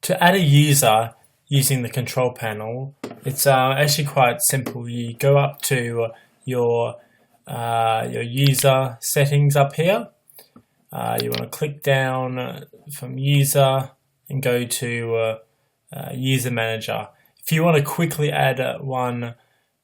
To add a user using the control panel, it's actually quite simple. You go up to your user settings up here. You want to click down from user and go to user manager. If you want to quickly add one,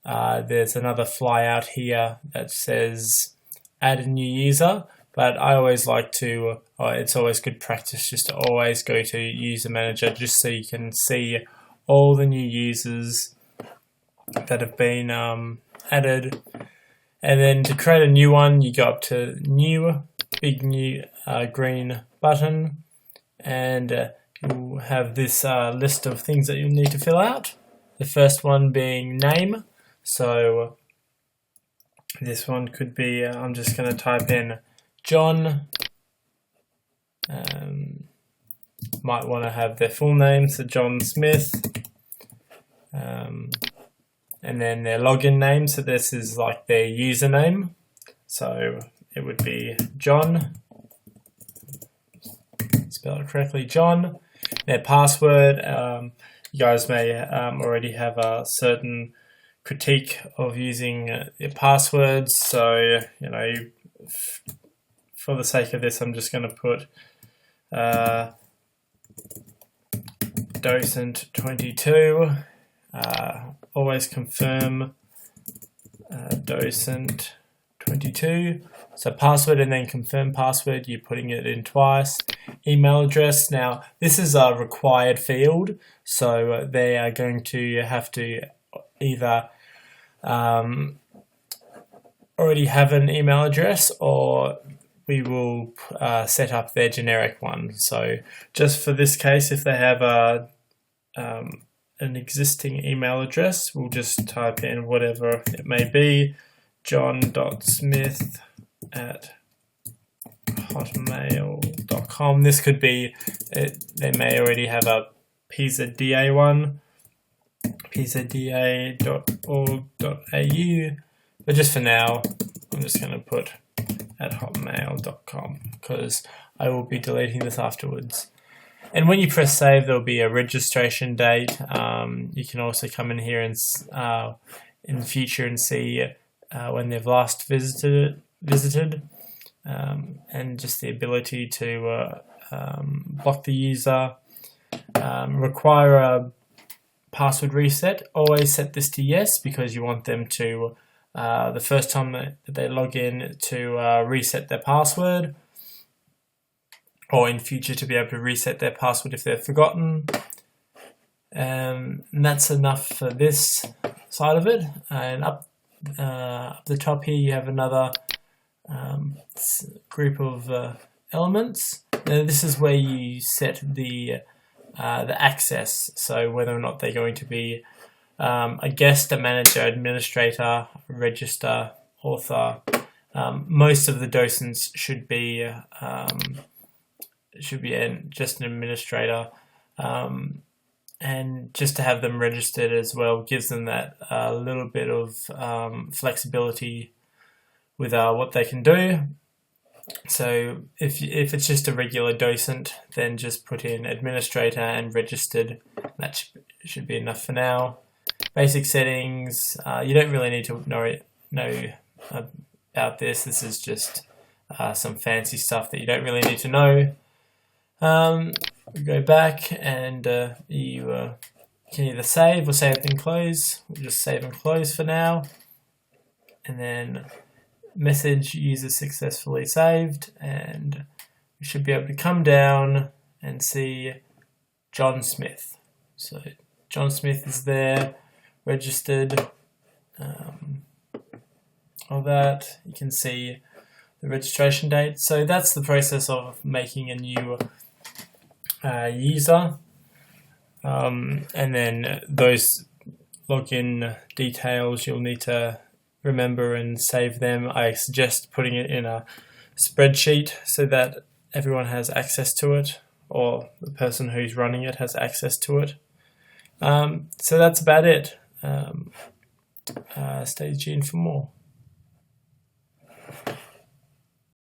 there's another flyout here that says add a new user, but I always like to, it's always good practice just to always go to user manager just so you can see all the new users that have been added. And then to create a new one, you go up to new, big new green button, and you'll have this list of things that you'll need to fill out. The first one being name. So this one could be, I'm just going to type in John. Might want to have their full name, so John Smith. And then their login name, so this is like their username. So it would be John. Spell it correctly, John. Their password, you guys may already have a certain critique of using your passwords, so for the sake of this I'm just going to put docent22. Always confirm docent22. So password and then confirm password, you're putting it in twice. Email address, now this is a required field, so they are going to have to either already have an email address, or we will set up their generic one. So just for this case, if they have an existing email address, we'll just type in whatever it may be, john.smith@hotmail.com. This could be, they may already have a PZDA one, pzda.org.au, but just for now, I'm just going to put @hotmail.com because I will be deleting this afterwards. And when you press save, there'll be a registration date. You can also come in here and in the future and see when they've last visited, and just the ability to block the user, require a password reset. Always set this to yes, because you want them to, the first time that they log in, to reset their password, or in future to be able to reset their password if they've forgotten. And that's enough for this side of it. And up the top here you have another group of elements. Now this is where you set the access, so whether or not they're going to be a guest, a manager, administrator, register, author. Most of the docents should be just an administrator, and just to have them registered as well gives them that little bit of flexibility with what they can do. So if it's just a regular docent, then just put in administrator and registered. That should be enough for now. Basic settings, you don't really need to know about this. This is just some fancy stuff that you don't really need to know. We go back and you can either save or save and close. We'll just save and close for now, and then message user successfully saved, and we should be able to come down and see John Smith. So John Smith is there, registered. All that, you can see the registration date. So that's the process of making a new user, and then those login details you'll need to remember and save them. I suggest putting it in a spreadsheet so that everyone has access to it, or the person who's running it has access to it. So that's about it. Stay tuned for more.